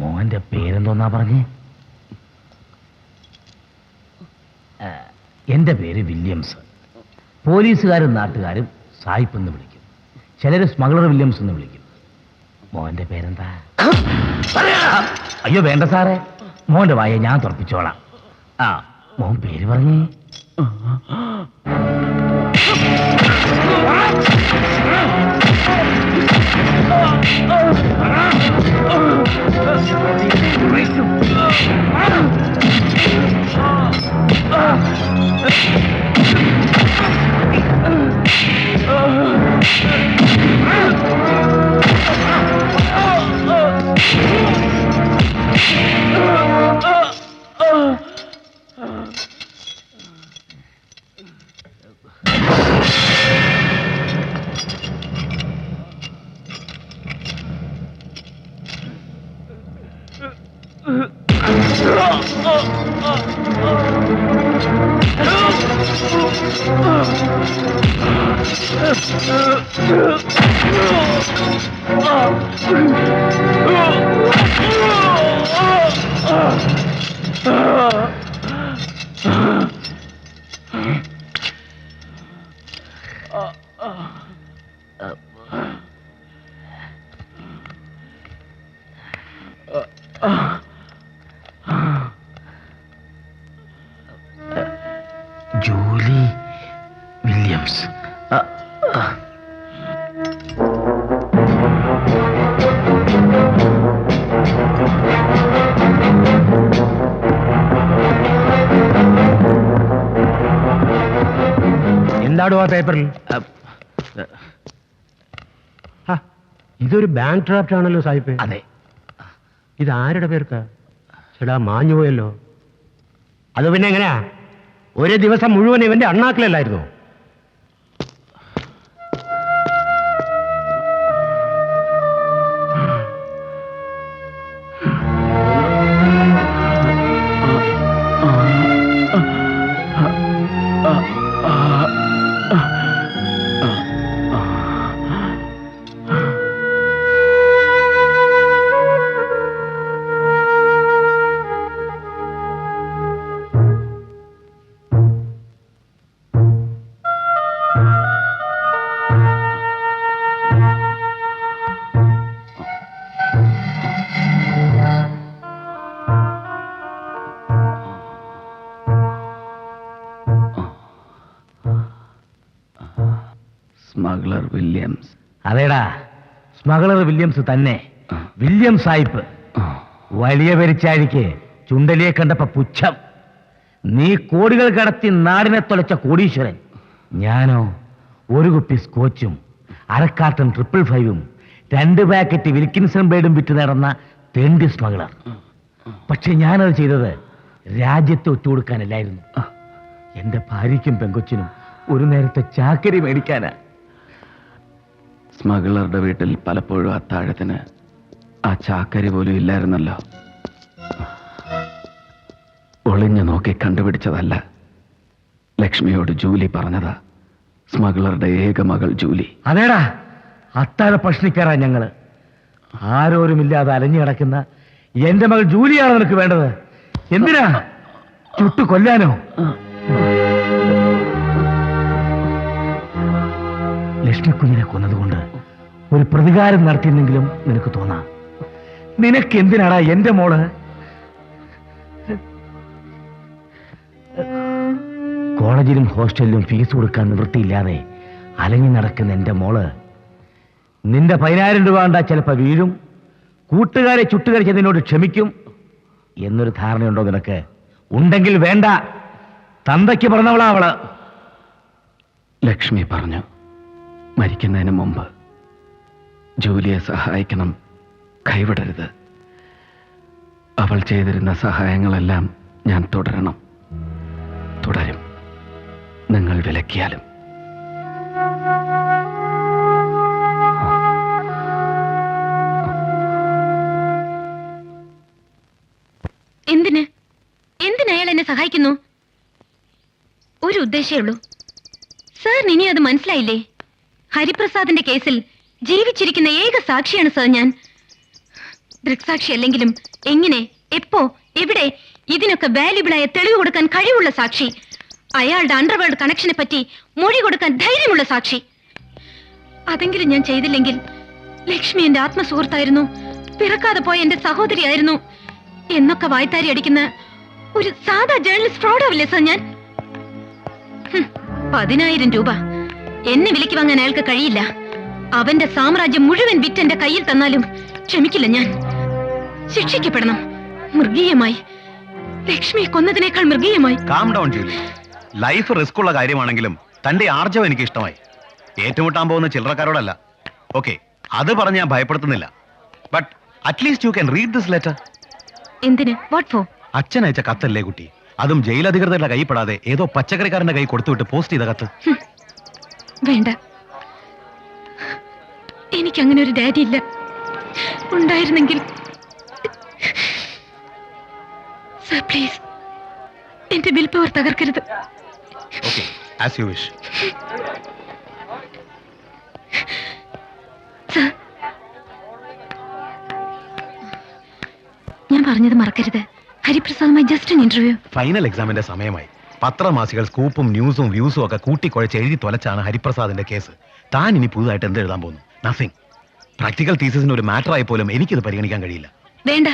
മോന്റെ പേരെന്തോന്നാ പറഞ്ഞേ? എന്റെ പേര് വില്യംസ്. പോലീസുകാരും നാട്ടുകാരും സായിപ്പ് എന്ന് വിളിക്കും, ചിലര് സ്മഗ്ലർ വില്യംസ് എന്ന് വിളിക്കും. മോന്റെ പേരെന്താ? അയ്യോ വേണ്ട സാറേ, മോന്റെ വായ ഞാൻ തുറപ്പിച്ചോളാം. ആ മോൻ പേര് പറഞ്ഞേ. Julie Williams. എന്താടോ ആ പേപ്പറിൽ? ഇതൊരു ബാങ്ക് ഡ്രാഫ്റ്റ് ആണല്ലോ സാഹിബ്. അതെ. ഇത് ആരുടെ പേർക്കാ? ചേടാ മാഞ്ഞു പോയല്ലോ. അത് പിന്നെ എങ്ങനെയാ? ഒരു ദിവസം മുഴുവൻ ഇവന്റെ അണ്ണാക്കിലല്ലായിരുന്നു. Smuggler Williams. അതേടാ, സ്മഗ്ലർ വില്യംസ് തന്നെ. വില്യം സായിപ്പ്. വലിയ പെരിച്ചാഴിക്ക് ചുണ്ടലിയെ കണ്ടപ്പോ പുച്ഛം. നീ കോടികൾ കടത്തി നാടിനെ തുലച്ച കോടീശ്വരൻ. ഞാനോ ഒരു കുപ്പി സ്കോച്ചും അരക്കാർട്ടൺ 555 2 പാക്കറ്റ് വിൽക്കിൻസൺ ബ്ലേഡും വിറ്റ് നടന്ന തെണ്ടി സ്മഗ്ലർ. പക്ഷെ ഞാനത് ചെയ്തത് രാജ്യത്തെ ഒറ്റുകൊടുക്കാനല്ലായിരുന്നു. എന്റെ ഭാര്യയ്ക്കും പെങ്കൊച്ചിനും ഒരു നേരത്തെ ചാക്കരി മേടിക്കാനാ. സ്മഗ്ലറുടെ വീട്ടിൽ പലപ്പോഴും അത്താഴത്തിന് ആ ചാക്കരി പോലും ഇല്ലായിരുന്നല്ലോ. ഒളിഞ്ഞു നോക്കി കണ്ടുപിടിച്ചതല്ല. ലക്ഷ്മിയോട് ജൂലി പറഞ്ഞതാ. സ്മഗ്ലറുടെ ഏക മകൾ ജൂലി. അതേടാ, അത്താഴ ഭക്ഷണിക്കാരാ ഞങ്ങള്. ആരോരുമില്ലാതെ അലഞ്ഞു കിടക്കുന്ന എന്റെ മകൾ ജൂലിയാണ് നിനക്ക് വേണ്ടത്. എന്തിനാ? ചുട്ടു കൊല്ലാനോ? ലക്ഷ്മിക്കുഞ്ഞിനെ കൊന്നതുകൊണ്ട് ഒരു പ്രതികാരം നടത്തിയെന്നെങ്കിലും നിനക്ക് തോന്നാം. നിനക്ക് എന്തിനാടാ എന്റെ മോള്? കോളേജിലും ഹോസ്റ്റലിലും ഫീസ് കൊടുക്കാൻ നിവൃത്തിയില്ലാതെ അലഞ്ഞു നടക്കുന്ന എന്റെ മോള് നിന്റെ 10,000 രൂപ ഉണ്ടാ ചിലപ്പോ വീഴും, കൂട്ടുകാരെ ചുട്ടുകരിച്ച് നിന്നോട് ക്ഷമിക്കും എന്നൊരു ധാരണയുണ്ടോ നിനക്ക്? ഉണ്ടെങ്കിൽ വേണ്ട. തന്തയ്ക്ക് പറഞ്ഞവളാ അവള്. ലക്ഷ്മി പറഞ്ഞു മരിക്കുന്നതിന് മുമ്പ് ജൂലിയെ സഹായിക്കണം, കൈവിടരുത്. അവൾ ചെയ്തിരുന്ന സഹായങ്ങളെല്ലാം ഞാൻ തുടരണം, തുടരും, നിങ്ങൾ വിലക്കിയാലും. സഹായിക്കുന്നു? ഒരു ഉദ്ദേശേ ഉള്ളൂ. സാറിന് ഇനി അത് മനസ്സിലായില്ലേ? ഹരിപ്രസാദിന്റെ കേസിൽ ജീവിച്ചിരിക്കുന്ന ഏക സാക്ഷിയാണ് സാർ ഞാൻ. ദൃക്സാക്ഷി അല്ലെങ്കിലും എങ്ങനെ, എപ്പോ, എവിടെ ഇതിനൊക്കെ വാല്യുബിളായ തെളിവ് കൊടുക്കാൻ കഴിവുള്ള സാക്ഷി. അയാളുടെ അണ്ടർവേൾഡ് കണക്ഷനെ പറ്റി മൊഴി കൊടുക്കാൻ ധൈര്യമുള്ള സാക്ഷി. അതെങ്കിലും ഞാൻ ചെയ്തില്ലെങ്കിൽ ലക്ഷ്മി എന്റെ ആത്മസുഹൃത്തായിരുന്നു, പിറക്കാതെ പോയ എന്റെ സഹോദരിയായിരുന്നു എന്നൊക്കെ വായ്ത്താരി അടിക്കുന്ന ഒരു സാധാ ജേർണലിസ്റ്റ് ഫ്രോഡാവില്ലേ സാർ ഞാൻ? 10,000 രൂപ എന്നെ വിലയ്ക്ക് വാങ്ങാൻ അയാൾക്ക് കഴിയില്ല. അവന്റെ സാമ്രാജ്യം മുഴുവൻ വിറ്റെന്റെ കയ്യിൽ തന്നാലും ക്ഷമിക്കില്ല ഞാൻ. ശിക്ഷിക്കപ്പെടണം, മൃഗീയമായി. ലക്ഷ്മിയെ കൊന്നതിനേക്കാൾ മൃഗീയമായി. Calm down Julie. Life risk ഉള്ള കാര്യമാണെങ്കിലും തന്റെ ആർജവം എനിക്ക് ഇഷ്ടമായി. ഏറ്റുമുട്ടാൻ പോകുന്ന ചില്ലറക്കാരോടല്ല. ഓക്കെ, അത് പറഞ്ഞ് ഞാൻ ഭയപ്പെടുത്തുന്നില്ല. But at least you can read this letter. എന്തിന്? What for? അച്ഛൻ അയച്ച കത്തല്ലേ കുട്ടി? അതും ജയിലധികൃതരുടെ കൈപ്പെടാതെ ഏതോ പച്ചക്കറിക്കാരന്റെ കൈ കൊടുത്തുവിട്ട് പോസ്റ്റ് ചെയ്ത കത്ത്. വേണ്ട, എനിക്കങ്ങനെ ഒരു ഡാഡി ഇല്ല. ഉണ്ടായിരുന്നെങ്കിൽ സർ പ്ലീസ് എന്റെ വിൽ പവർ തകർക്കരുത്. Okay, as you wish. Sir, ഞാൻ പറഞ്ഞത് മറക്കരുത്. ഹരിപ്രസാദുമായി ജസ്റ്റ് ഇന്റർവ്യൂ. ഫൈനൽ എക്സാമിന്റെ സമയമായി. പത്രമാസികൾ സ്കൂപ്പും ന്യൂസും വ്യൂസും ഒക്കെ കൂട്ടിക്കുഴച്ച് എഴുതി തൊലച്ചാണ് ഹരിപ്രസാദിന്റെ കേസ്. താൻ ഇനി പുതുതായിട്ട് എന്ത് എഴുതാൻ പോകുന്നു? നത്തിങ്. പ്രാക്ടിക്കൽ തീസിന് ഒരു മാറ്ററായി പോലും എനിക്കിത് പരിഗണിക്കാൻ കഴിയില്ല. വേണ്ട,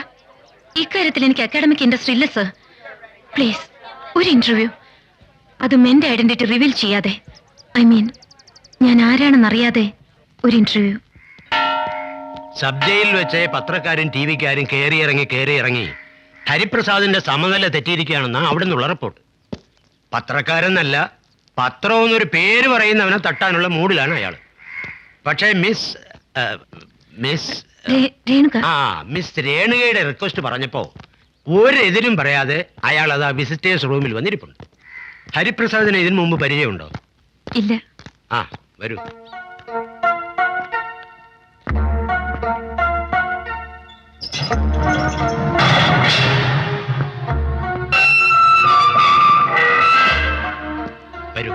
ഇക്കാര്യത്തിൽ എനിക്ക് അക്കാഡമിക് ഇൻട്രസ്റ്റ് ഇല്ല സർ. പ്ലീസ് ഒരു ഇന്റർവ്യൂ, അതും എന്റെ ഐഡന്റിറ്റി റിവീൽ ചെയ്യാതെ. ഐ മീൻ, ഞാൻ ആരാണെന്നറിയാതെ ഒരു ഇന്റർവ്യൂ. സബ് ജയിലിൽ വെച്ച് പത്രക്കാരും ടി വിക്കാരും കയറി ഇറങ്ങി ഹരിപ്രസാദിന്റെ സമനില തെറ്റിയിരിക്കുകയാണെന്നാണ് അവിടെ നിന്നുള്ള റിപ്പോർട്ട്. പത്രക്കാരെന്നല്ല, പത്രം എന്നൊരു പേര് പറയുന്നവനെ തട്ടാനുള്ള മൂഡിലാണ് അയാൾ. പക്ഷേ മിസ് രേണുകയുടെ റിക്വസ്റ്റ് പറഞ്ഞപ്പോ ഒരെതിരും പറയാതെ അയാൾ അത് ആ വിസിറ്റേഴ്സ് റൂമിൽ വന്നിരിപ്പുണ്ട്. ഹരിപ്രസാദിന് ഇതിനു മുമ്പ് പരിചയമുണ്ടോ? ഇല്ല. ആ, വരൂ. വരൂ.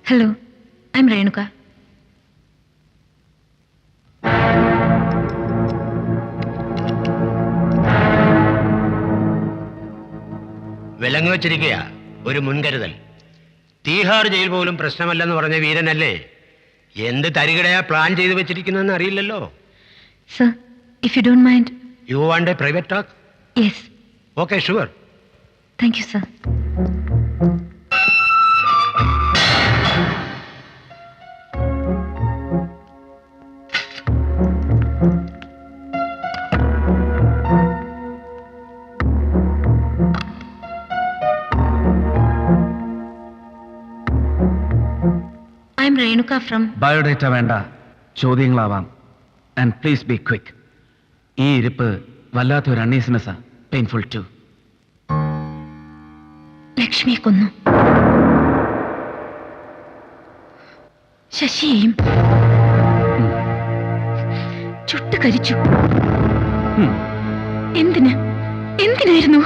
Hello, I'm Renuka. വിലങ്ങ് വെച്ചിരിക്കുക ഒരു മുൻകരുതൽ. തീഹാർ ജയിൽ പോലും പ്രശ്നമല്ലെന്ന് പറഞ്ഞ വീരനല്ലേ? എന്ത് തരികിടയാ പ്ലാൻ ചെയ്ത് വെച്ചിരിക്കുന്നതെന്ന് അറിയില്ലല്ലോ. Sir, if you don't mind. You want a private talk? Yes. Okay, sure. Thank you sir. Renuka from. Biodata വേണ്ട, ചോദ്യങ്ങളാവാം. And please be quick. ഈ ഇരിപ്പ് വല്ലാത്തൊരു അൺഈസിനെസ്സാ, പെയിൻഫുൾ ടു. ലക്ഷ്മിയെ കൊന്നു, ശശിയെയും ചുട്ടുകരിച്ചു. എന്തിനായിരുന്നു?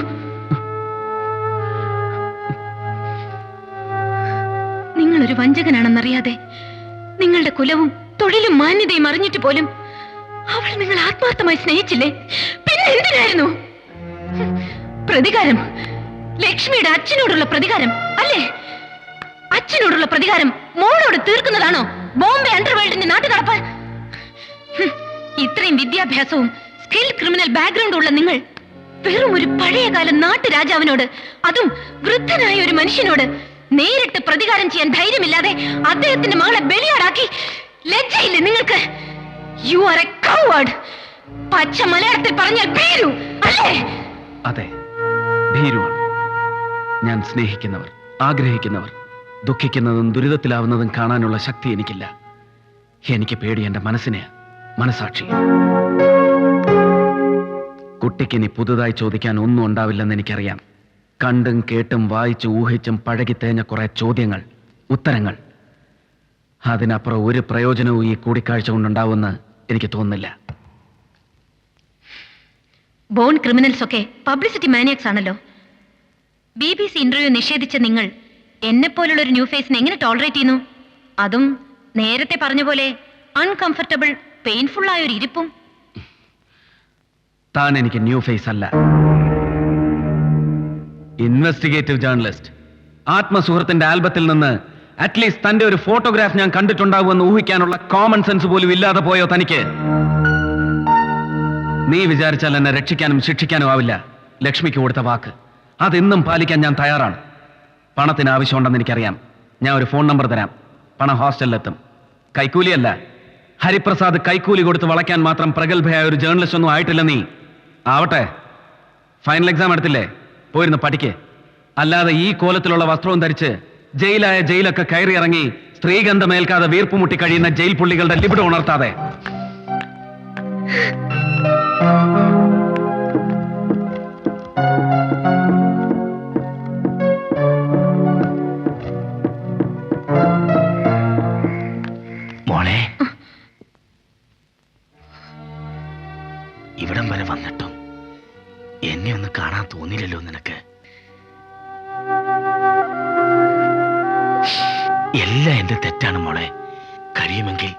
നിങ്ങളൊരു വഞ്ചകനാണെന്നറിയാതെ, നിങ്ങളുടെ കുലവും തൊഴിലും മാന്യതയും അറിഞ്ഞിട്ട് പോലും അവൾ നിങ്ങൾ ആത്മാർത്ഥമായി സ്നേഹിച്ചില്ലേ? പിന്നെ എന്തിനായിരുന്നു? പ്രതികാരം, ലക്ഷ്മിയുടെ അച്ഛനോടുള്ള പ്രതികാരം അല്ലേ? അച്ഛനോടുള്ള പ്രതികാരം മോളോട് തീർക്കുന്നതാണോ ബോംബെ അണ്ടർവേൾഡിന്റെ നാട്ടുനടപ്പ്? ഇത്രയും വിദ്യാഭ്യാസവും സ്കിൽ ക്രിമിനൽ ബാക്ക്ഗ്രൗണ്ടും ഉള്ള നിങ്ങൾ വെറും ഒരു പഴയകാല നാട്ടുരാജാവിനോട്, അതും വൃദ്ധനായ ഒരു മനുഷ്യനോട് നേരിട്ട് പ്രതികാരം ചെയ്യാൻ ധൈര്യമില്ലാതെ അദ്ദേഹത്തിന്റെ മകളെ ബലിയാടാക്കി. ലജ്ജയില്ലേ നിങ്ങൾക്ക്? You are a coward. പച്ച മലയാളത്തിൽ പറഞ്ഞാൽ ഭീരു അല്ലേ? അതെ, ഭീരുവാണ്. ഞാൻ സ്നേഹിക്കുന്നവർ, ആഗ്രഹിക്കുന്നവർ ദുഃഖിക്കുന്നതും ദുരിതത്തിലാവുന്നതും കാണാനുള്ള ശക്തി എനിക്കില്ല. എനിക്ക് പേടി എന്റെ മനസ്സിനെ, മനസാക്ഷി. കുട്ടി കുട്ടിക്ക് ഇനി പുതുതായി ചോദിക്കാൻ ഒന്നും ഉണ്ടാവില്ലെന്ന് എനിക്കറിയാം. കണ്ടും കേട്ടും വായിച്ചു ഊഹിച്ചും പഴകി തേഞ്ഞ കുറെ ചോദ്യങ്ങൾ, ഉത്തരങ്ങൾ. അതിനപ്പുറം ഒരു പ്രയോജനവും ഈ കൂടിക്കാഴ്ച കൊണ്ടുണ്ടാവുമെന്ന് എനിക്ക് തോന്നുന്നില്ല. ബോൺ ക്രിമിനൽസ് ഒക്കെ പബ്ലിസിറ്റി മാനിയാക്സ് ആണല്ലോ. BBC ഇന്റർവ്യൂ നിഷേധിച്ച നിങ്ങൾ എന്നെപ്പോലുള്ള ഒരു ന്യൂ ഫേസിനെ എങ്ങനെ ടോളറേറ്റ് ചെയ്യുന്നു? അതും നേരത്തെ പറഞ്ഞ പോലെ അൺകംഫർട്ടബിൾ, പെയിൻഫുൾ ആയ ഒരു ഇരിപ്പും. താൻ എനിക്ക് ന്യൂ ഫേസ് അല്ല, ഇൻവെസ്റ്റിഗേറ്റീവ് ജേർണലിസ്റ്റ്. ആത്മസുഹൃത്തിന്റെ ആൽബത്തിൽ നിന്ന് അറ്റ്ലീസ്റ്റ് തന്റെ ഒരു ഫോട്ടോഗ്രാഫ് ഞാൻ കണ്ടിട്ടുണ്ടാവുമെന്ന് ഊഹിക്കാനുള്ള കോമൺ സെൻസ് പോലും ഇല്ലാതെ പോയോ തനിക്ക്? നീ വിചാരിച്ചാൽ എന്നെ രക്ഷിക്കാനും ശിക്ഷിക്കാനും ആവില്ല. ലക്ഷ്മിക്ക് കൊടുത്ത വാക്ക് അതെന്നും പാലിക്കാൻ ഞാൻ തയ്യാറാണ്. പണത്തിന് ആവശ്യമുണ്ടെന്ന് എനിക്കറിയാം. ഞാൻ ഒരു ഫോൺ നമ്പർ തരാം. പണം ഹോസ്റ്റലിലെത്തും. കൈക്കൂലിയല്ല. ഹരിപ്രസാദ് കൈക്കൂലി കൊടുത്ത് വളയ്ക്കാൻ മാത്രം പ്രഗത്ഭയായ ഒരു ജേർണലിസ്റ്റ് ഒന്നും ആയിട്ടില്ല നീ. ആവട്ടെ, ഫൈനൽ എക്സാം എടുത്തില്ലേ, പോയിരുന്ന് പഠിക്ക്. അല്ലാതെ ഈ കോലത്തിലുള്ള വസ്ത്രവും ധരിച്ച് ജയിലായ ജയിലൊക്കെ കയറി ഇറങ്ങി സ്ത്രീഗന്ധമേൽക്കാതെ വീർപ്പുമുട്ടി കഴിയുന്ന ജയിൽ പുള്ളികളുടെ ലിബിഡോ ഉണർത്താതെ. മോളെ, ഇവിടം വരെ വന്നിട്ടും എന്നെ ഒന്ന് കാണാൻ തോന്നിയില്ലല്ലോ നിനക്ക്? എല്ലാം എന്റെ തെറ്റാണ് മോളെ. കഴിയുമെങ്കിൽ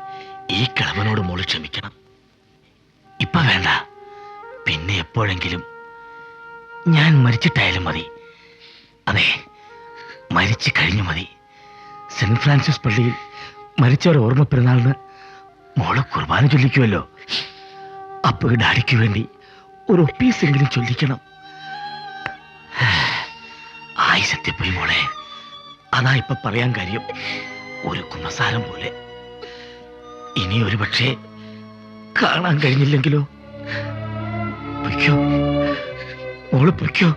ഈ കിളവനോട് മോള് ക്ഷമിക്കണം. ഇപ്പൊ വേണ്ട, പിന്നെ എപ്പോഴെങ്കിലും. ഞാൻ മരിച്ചിട്ടായാലും മതി. അതെ, മരിച്ചു കഴിഞ്ഞു മതി. സെന്റ് ഫ്രാൻസിസ് പള്ളിയിൽ മരിച്ചവരെ ഓർമ്മ പെരുന്നാളിന് മോള് കുർബാന ചൊല്ലിക്കുമല്ലോ. അപ്പൊ ഡാഡിക്ക് വേണ്ടി ഒരു ഒപ്പീസെങ്കിലും ചൊല്ലിക്കണം. ആയിസത്തെപ്പോയി മോളെ. അതാ ഇപ്പൊ പറയാൻ കാര്യം. ഒരു കുമ്പസാരം പോലെ. ഇനി ഒരു പക്ഷേ കാണാൻ കഴിഞ്ഞില്ലെങ്കിലോ? പൊയ്ക്കോ മോള്, പൊയ്ക്കോ.